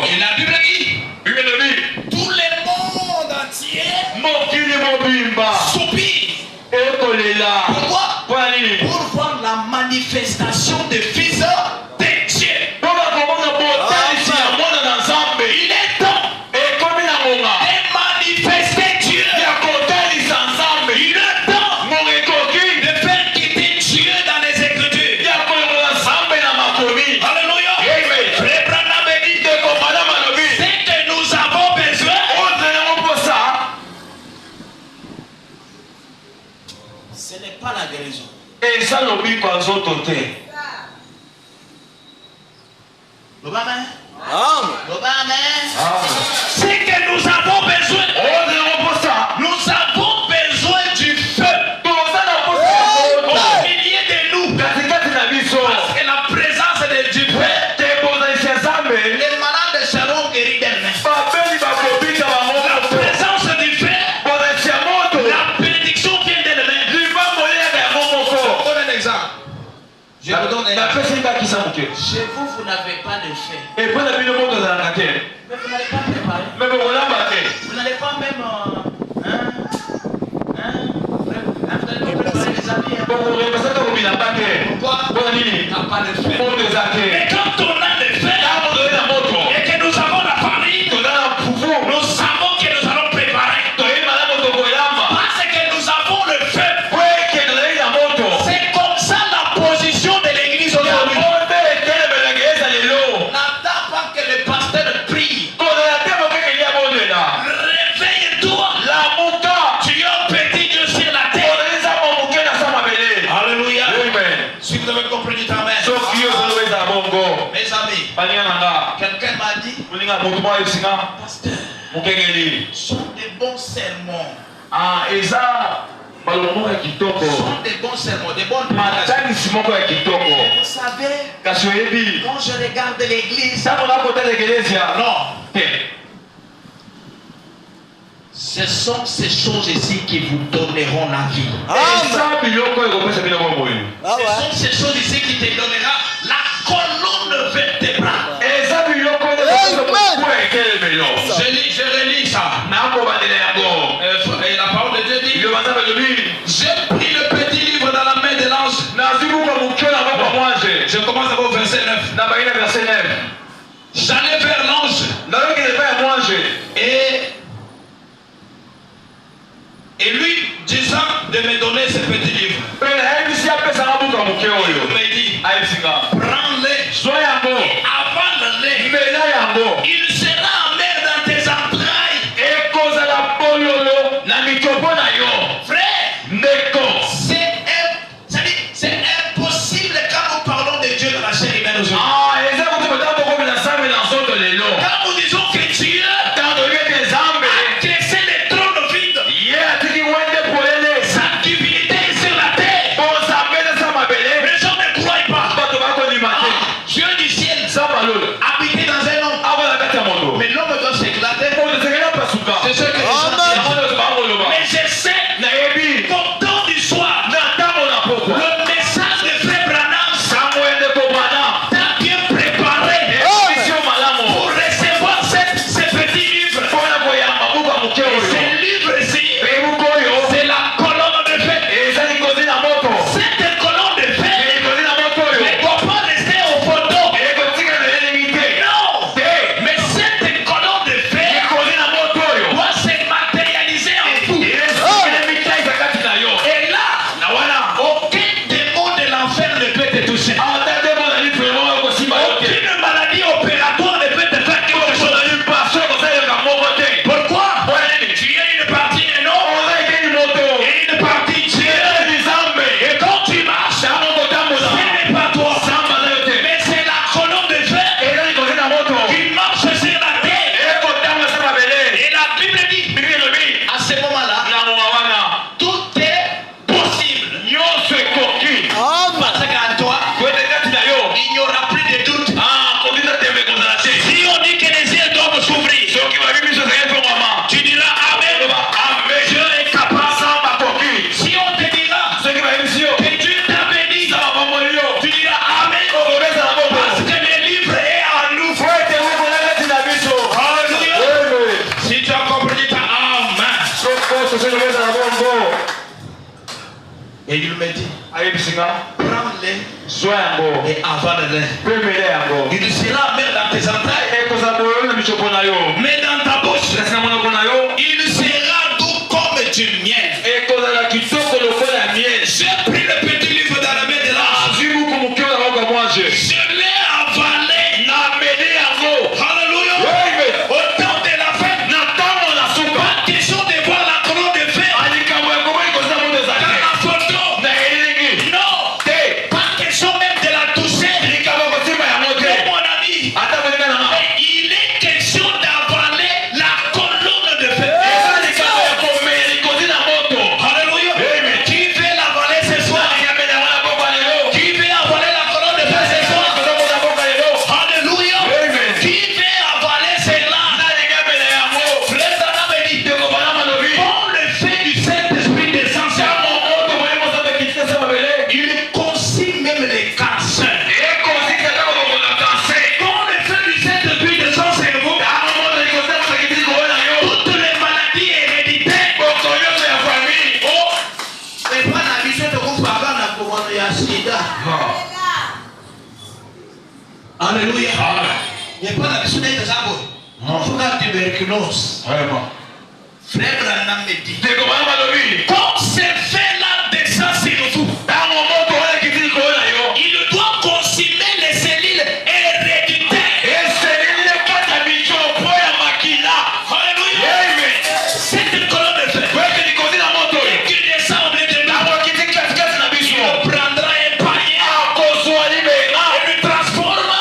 Et la Bible dit, tout le monde entier soupire. Pourquoi? Pour voir la manifestation des fils de Dieu. Il est temps de manifester Dieu. Il est temps de faire quitter Dieu dans les Écritures. Alléluia. Frère Branham dit, c'est que nous avons besoin. Ce n'est pas la guérison. Amen. C'est que nous avons besoin. Nous avons besoin du feu au milieu de nous. Parce que la présence du feu, les malades seront guéris d'elles-mêmes. La présence du feu, la bénédiction vient d'elle-même. Je vous donne un exemple. Chez vous, vous n'avez pas de feu. Mais vous n'allez pas préparer. Vous n'allez pas même. Vous n'allez pas préparer les habits. Pourquoi? T'as pas de feu. Mais quand on a le feu et que nous avons la farine, nous savons que nous allons préparer. Parce que nous avons le feu. C'est comme ça la position de l'église aujourd'hui. N'attends pas que le pasteur prie. Réveille-toi. Tu es un petit Dieu sur la terre. Alléluia. Si vous avez compris, dites amen. Mes amis, quelqu'un m'a dit, pasteur, sont des bons sermons. Ah, et ça, balomo ya kitoko. Ce sont des bons sermons, des bonnes Matani prédications. simoko ya kitoko. Et vous savez, Kasi oyebi. quand je regarde l'église, Tango na kota l'église. non, ce sont ces choses ici qui vous donneront la vie. Eza biloko ekopesa bino bomoi. Ce sont ces choses ici qui te donneront la colonne vertébrale. Eza biloko ekopesa ekele bino. Je relis ça. Nako bandela yango. Et la parole de Dieu dit, Yo banza balobi. j'ai pris le petit livre dans la main de l'ange. Nazibuka mukela ngoko mwanje. Je commence au verset 9. Na baina verset 9. J'allais vers l'ange Nalokele pa ya mwanje. et lui disant de me donner ce petit livre. Il me dit, prends-les, avale-les. Il sera amer dans tes entrailles. Frère, c'est impossible quand nous parlons de Dieu dans la chair humaine aujourd'hui. Quand nous disons que Dieu a caissé les trônes vides, sa divinité est sur la terre. Les gens ne croient pas. Dieu du ciel habité dans un homme. Mais l'homme doit s'éclater. C'est ce que les gens disent. Mais je sais qu'au temps du soir, le message de Frère Branham t'a bien préparé pour recevoir ce petit livre. Et ce livre-ci, c'est la colonne de feu. Cette colonne de feu ne doit pas rester au photo. Non, mais cette colonne de feu doit se matérialiser en vous. Et là, aucun démon de l'enfer ne peut te toucher. Aucune maladie opératoire ne peut te faire quelque chose. Pourquoi? Tu es une partie de non et une partie de Dieu. Et quand tu marches, ce n'est pas toi, mais c'est la colonne de feu qui marche sur la terre. Et la Bible dit, à ce moment-là, tout est possible. Parce qu'à toi, il n'y aura plus de doute. Si on dit que les yeux doivent s'ouvrir, tu diras Amen. Dieu est capable. Si on te dira que Dieu t'a béni, tu diras Amen. Parce que le livre est en nous. Alléluia. Si tu as compris, tu as Amen. Et il me dit, prends-les et avale-les. Il sera amer dans tes entrailles, mais dans ta bouche, il sera doux comme du miel. J'ai pris le petit livre dans la main de l'ange. Je l'ai avalé. Alléluia. Au temps de la fête, pas question de voir la colonne de feu dans la photo. Non, pas question même de la toucher. Oh, mon ami, il est question d'avaler la colonne de feu. Alléluia. Qui veut l'avaler ce soir? Qui veut avaler la colonne de feu ce soir? Alléluia. Qui veut avaler cela? Frère Branham me dit, quand le feu du Saint-Esprit descend sur moi, il consume même les cancers. Quand le feu du Saint-Esprit descend sur vous, toutes les maladies héréditaires. Et pas la vision de vous faire la couronne de sida. Alléluia. Il n'y a pas la vision d'être zabou. On faut la tuberculose. Frère Branham me dit, quand ce fait-là descend sur vous, il doit consumer les cellules héréditaires. Alléluia. Cette colonne de feu qui descend au milieu de nous, il prendra un panier et lui transforme.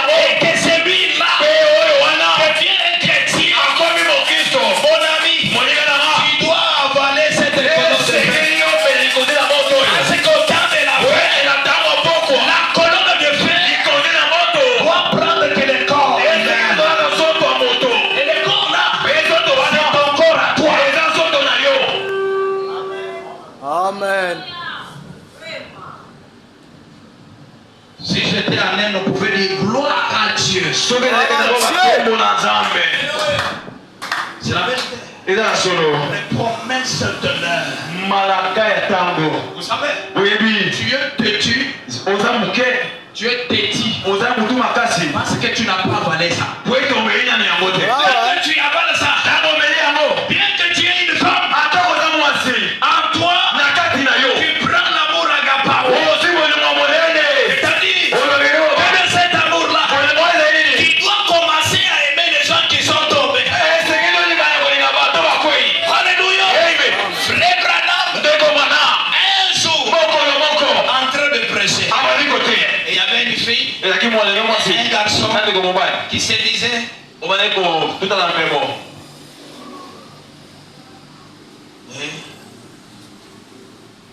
Et que celui-là devient un chrétien. Mon ami, Amen. Si j'étais en Inde, on pouvait dire gloire à Dieu. C'est la vérité. Les promesses de l'heure. Vous savez, tu es têtu. Tu es têtu. Parce que tu n'as pas avalé ça. Bien que tu avales ça. Bien que tu aies une femme. En toi, tu prends l'amour agapao. C'est-à-dire, que cet amour-là, tu dois commencer à aimer les gens qui sont tombés. Alléluia. Frère Branham, un jour, en train de prêcher, et il y avait une fille, un garçon qui se disait,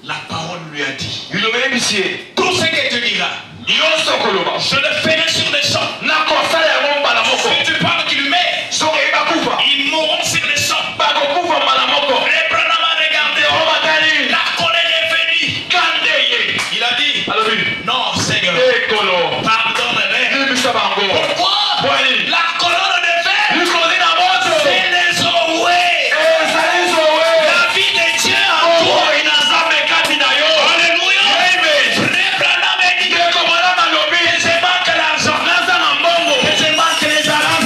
la parole lui a dit, tout ce que tu diras, je le ferai sur les champs. Si tu parles qu'il met, ils mourront sur les champs. Et Branham a regardé, la colère est venue. Il a dit, non Seigneur, pardonne-les. Pourquoi? La colonne de fer, c'est les Zoé. La vie de Dieu en toi. Alléluia. Frère Branham a dit, que je manque l'argent, que je manque les armes,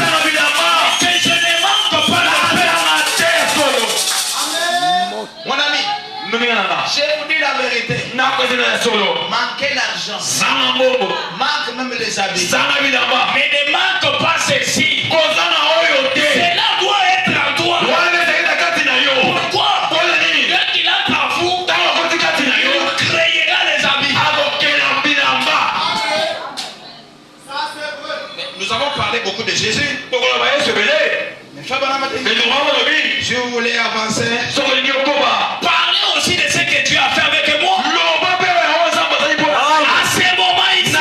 que je ne manque pas la paix. Mon ami, je vous dis la vérité. Manquez l'argent, manque même les habits, mais ne manque pas ceci. Cela doit être en toi. Pourquoi? Dès qu'il entre en vous, il créera les habits. Mais nous avons parlé beaucoup de Jésus. Mais Frère Branham a dit, si vous voulez avancer, parlez aussi de ce que Dieu a fait avec moi. À ce moment ici,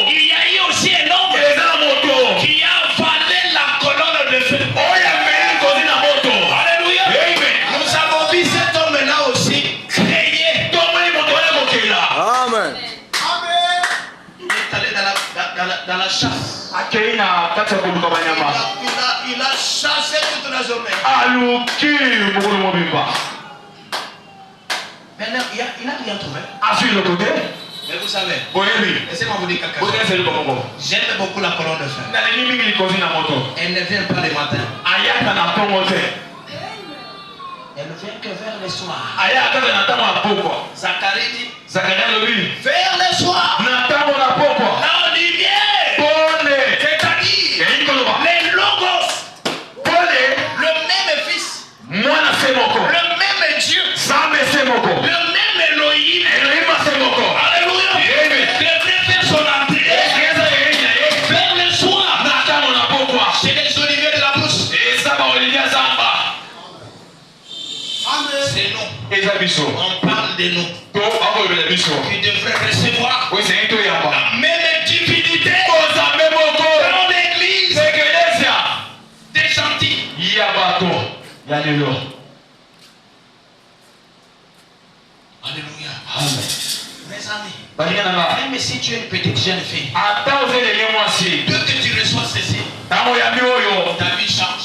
il y a eu aussi un homme qui a avalé la colonne de feu. Alléluia. Nous avons vu cet homme-là aussi créer. Amen. Il est allé dans la chasse. Il a chassé toute la journée. Maintenant, il n'a rien trouvé. Mais vous savez, laissez-moi vous dire quelque chose. J'aime beaucoup la colonne de fer. Elle ne vient pas le matin. Elle ne vient que vers le soir. Zacharie dit, vers le soir, là on dit bien. C'est-à-dire, les logos, le même fils, le même Dieu, le même Elohim. Alléluia. Devrait faire son entrée vers le soir. C'est les oliviers de la brousse. C'est nous. On parle de nous qui devraient recevoir la même divinité dans l'église des gentils. Alléluia. Mes amis, même si tu es une petite jeune fille, dès que tu reçois ceci, ta vie change.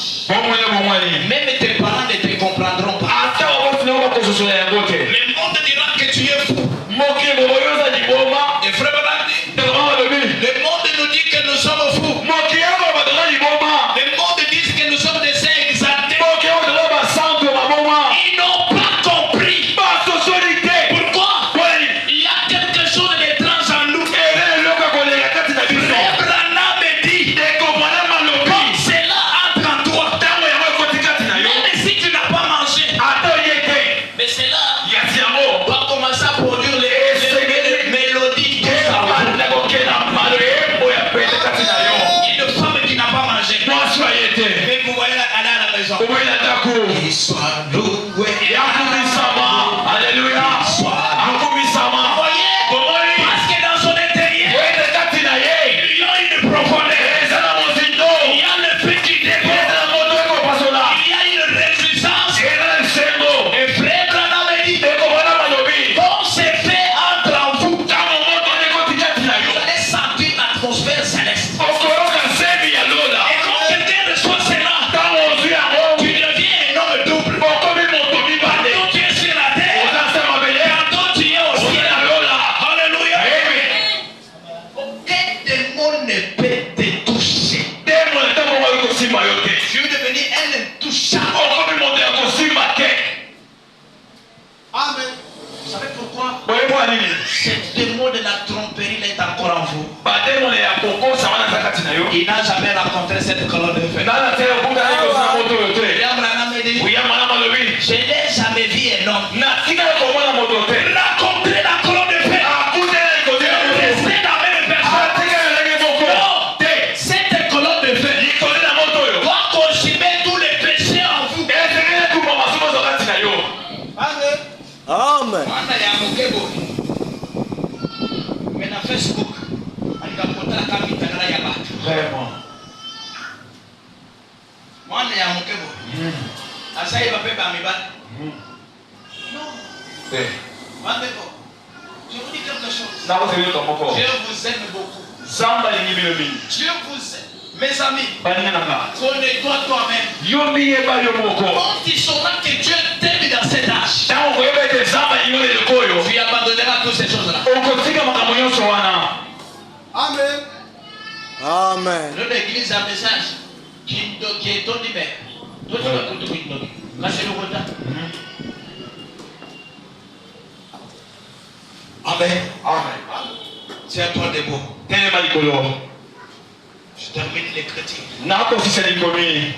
Même tes parents ne te comprendront pas. Le monde dira que tu es fou. Et frère Branham dit, le monde nous dit que nous sommes fous. Le monde dit que nous sommes des saints exaltés. Ils n'ont pas compris. Pourquoi? Il y a quelque chose d'étrange en nous. Frère Branham me dit, comme cela entre en toi, même si tu n'as pas mangé, mais cela Amen. Vous savez pourquoi? Boyebwa nini? Cette démon de la tromperie est encore en vous. Bademon ya kokosa wana za kati na yo. Il n'a jamais rencontré cette colonne de feu. Nana te okuta na kosa moto yo te. William Branham dit, Uya mwana malobi. je n'ai jamais vu un homme Na tika ko mwana moto te. rencontrer la colonne de feu. Akuta na ko te. Rester dans la même personne. Tika na lege moko. Non, cette colonne de feu Ikoli na moto yo. doit consumer tous les péchés en vous. Ezekele tu mama somo za kati na yo. Amen. Amen. Mwana ya mukebo. Mena Facebook. Alikapotala kama mitandao ya watu. Vraiment. Mwana ya mukebo. Asa hivi baba amebaki. Non. Eh. Mandeko. Je vous dis quelque chose. Na ko se yo tomoko. Dieu vous aime beaucoup. Zamba lingi bilo mingi. Dieu vous aime. Mes amis, Baninga nanga. connais-toi toi-même. Yo miye ba yo moko. Quand tu sauras que Dieu t'aime dans cet âge, Tango ko yeba te zamba lingi le koyo. tu abandonneras toutes ces choses-là. Okotika makambo nyonso wana. Amen. Amen. Nous, l'église, un message qui est ton numéro. Toi, tu vas écouter une note. Là, c'est le retard. Amen. Amen. C'est à toi des mots. Telema likolo. Je termine l'écriture. Na ko sisa likomi.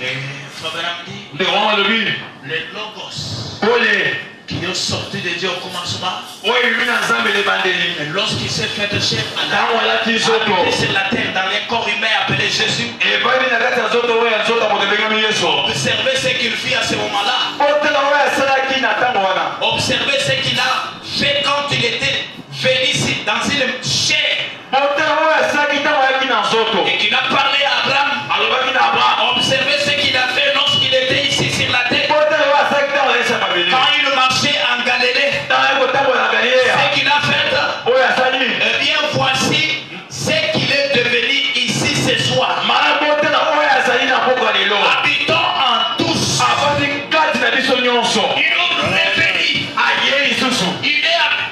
Frère Branham dit, De roma lobi. le logos Ole. qui est sorti de Dieu au commencement, Oye yuna nzambe le bandeli. et lorsqu'il s'est fait chair à Tango la tisoto. habité sur la terre dans les corps humains appelés Jésus, E babi na kati ya zoto oyo nzoto mo tebengami Yesu. observez ce qu'il fit à ce moment-là. Otela oyo asalaki na ntango wana. Observez ce qu'il a fait quand il était venu ici dans une chair Otela oyo asalaki ntango ayaki na nzoto. et qu'il a parlé à Abraham. Alobaki na Abraham. Observez ce qu'il a fait lorsqu'il était ici sur la terre. Otela oyo asalaki ntango ayesa mabele. Quand il marchait en Galilée, Ntango ayeko ntango na Galilea. ce qu'il a fait, Oyo asali. eh bien voici ce qu'il est devenu ici ce soir. Malamu otela oyo azali na mboka lelo. Habitons en tous. Afandi kati na biso nyonso. Il nous réveille. Aye lisusu.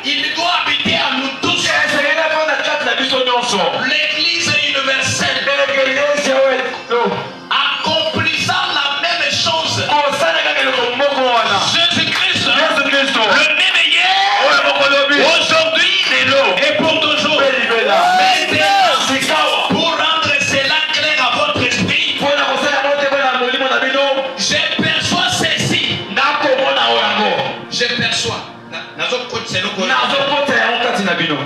Il doit habiter en nous tous. Ezali na fanda kati na biso nyonso. L'église universelle Ekelesi oyo. accomplissant la même chose. Kosala kaka eloko moko wana. Jésus-Christ, Yesu Kristo. le même hier, Oyo moko lobi. aujourd'hui et pour toujours. Belibela. Maintenant, Sikawa. pour rendre cela clair à votre esprit, Mpona kosala motema na molimo na bino. je perçois ceci. Nakomona oyo yango. Je perçois. Nazokota yango kati na bino.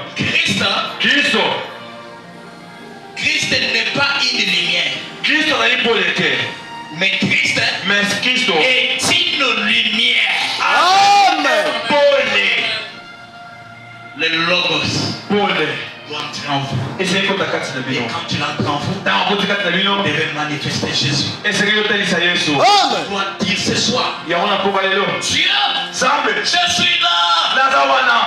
Christ n'est pas une lumière. Kristo azali pole te. Mais Christ Mais Kristo. est une lumière. Amen. Pole. Le logos Pole. doit entrer en vous. Esengeli kota kati na Et bino. quand il entre en vous, Ntango akoti kati na bino. vous devez manifester Jésus. Esengeli kotalisa Yesu. Amen. Je dois dire ce soir, Yango na mpoka lelo. Dieu, Nzambe. je suis là. Naza wana.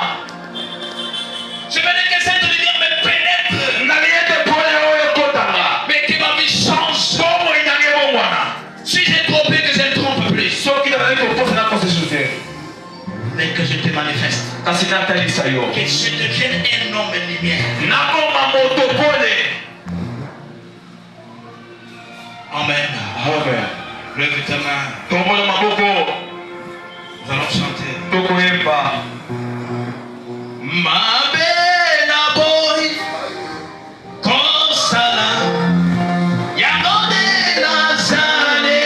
Je veux dire que cette lumière me pénètre. Nalingi ete pole oyo ekotanga. Mais que ma vie change. Bongo inyange bongwana. Si j'ai trompé, que je ne trompe plus. Soki nazali kokosa nakosesu te. Mais que je te manifeste. Kasi natalisa yo. Que je devienne un homme lumière. Nakoma moto pole. Amen. Amen. Lève ta main. Tombola maboko. Nous allons chanter. Tokoyemba. Ma bella boy, consala, Yagode Nazare,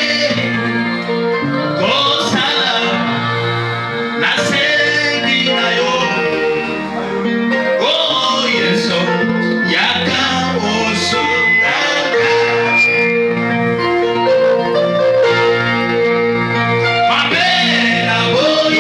consala, Nasedi Nayo, oh yeso, Yaka oso Ma bella boy,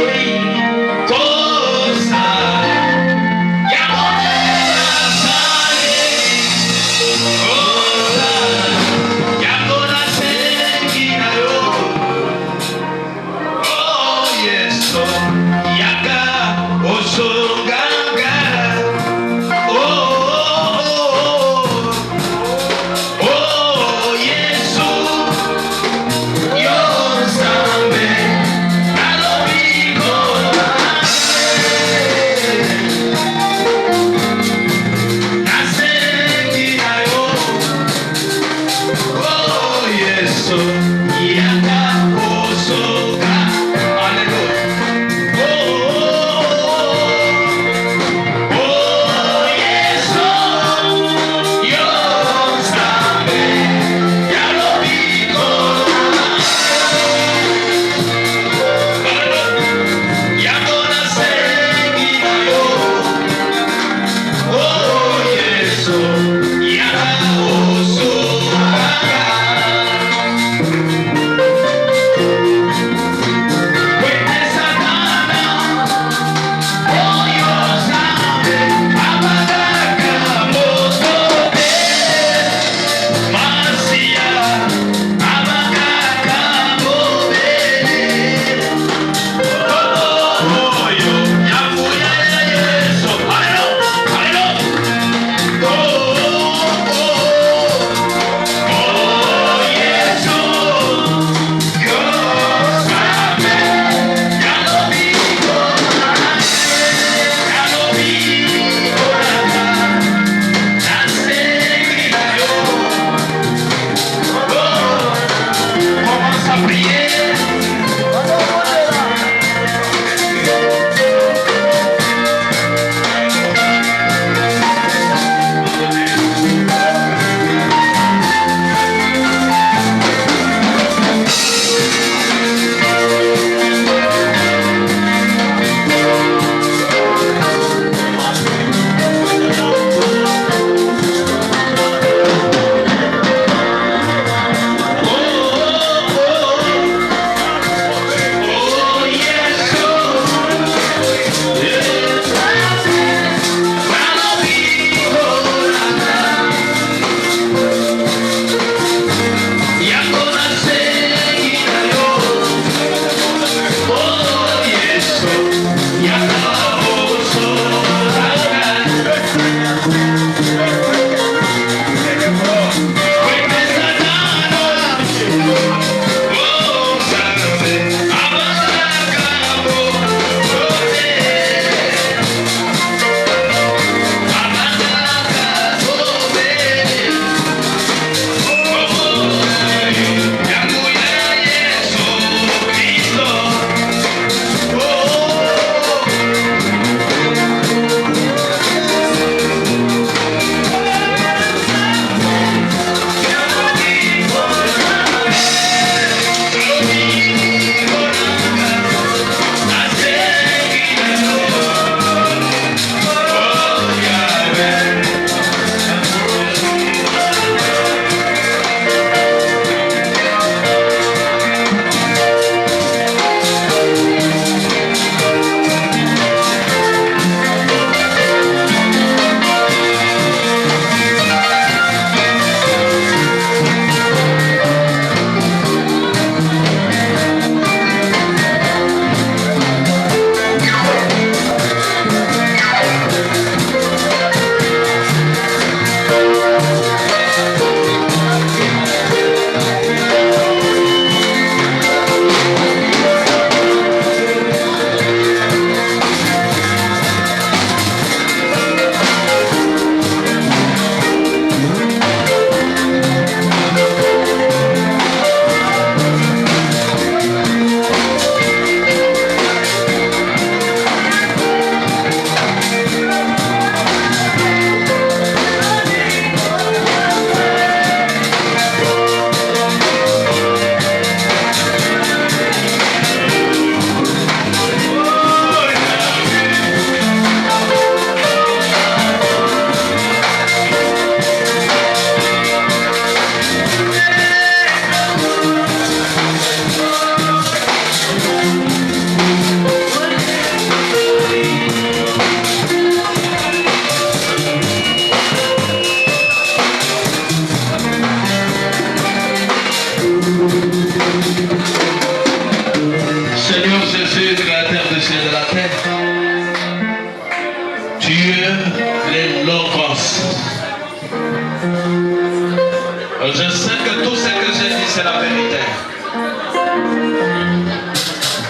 Je sais que tout ce que j'ai dit, c'est la vérité.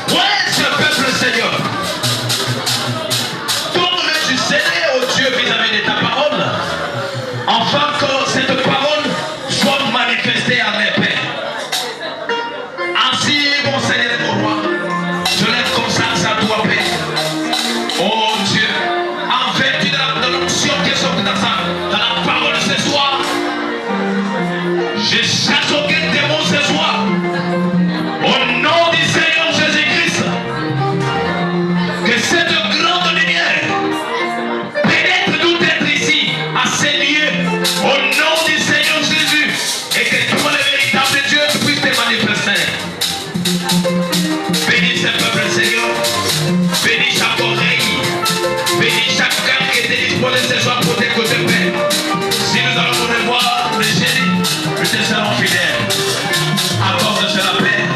Ouais, ce peuple, Seigneur. Tourne du Seigneur au Dieu vis-à-vis de ta parole, afin que cette parole soit manifestée à mes pères. Ainsi, mon Seigneur et mon roi, je lève comme ça à toi, Père. Oh Dieu, en vertu de l'onction qui est sortie dans la parole ce soir, je chasse aucun démon ce soir. Au nom du Seigneur Jésus-Christ, que cette grande lumière pénètre tout être ici, à ces lieux, au nom du Seigneur Jésus, et que toi, le véritable Dieu, puisse te manifester. Bénis ce peuple, Seigneur. Bénis chaque oreille. Bénis chaque cœur qui était disposé ce soir pour t'écouter, Père. Si nous allons nous revoir, le génie, nous te serons fidèles. Accorde cela, Père,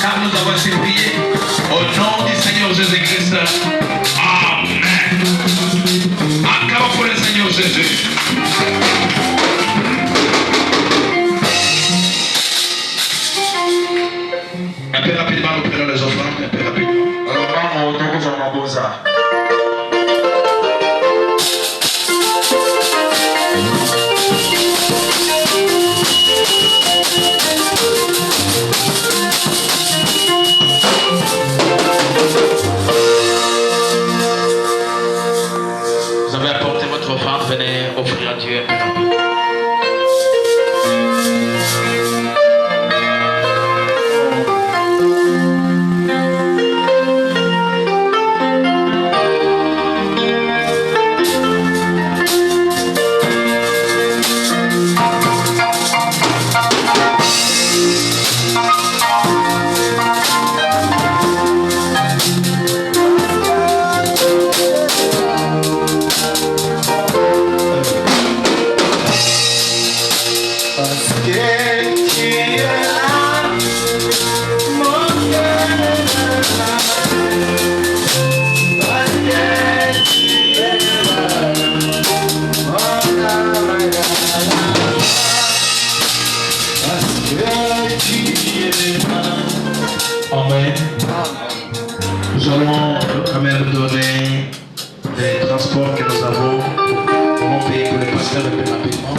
car nous avons supplié au nom du Seigneur Jésus-Christ. Amen. Acclame pour le Seigneur Jésus. Un peu rapidement, nous prenons les offrandes. Un peu rapidement. Vous avez apporté votre offrande, venez offrir à Dieu. Amen. Nous allons quand même donner les transports que nous avons. Nous allons payer pour les pasteurs un peu rapidement.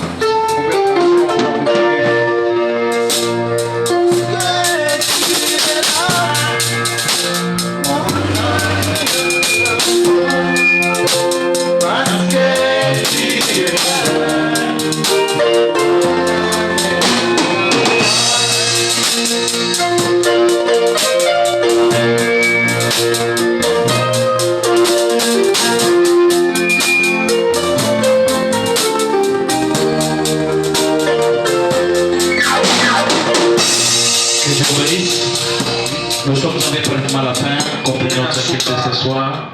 Nous sommes arrivés pratiquement à la fin. Comprenons ce soir.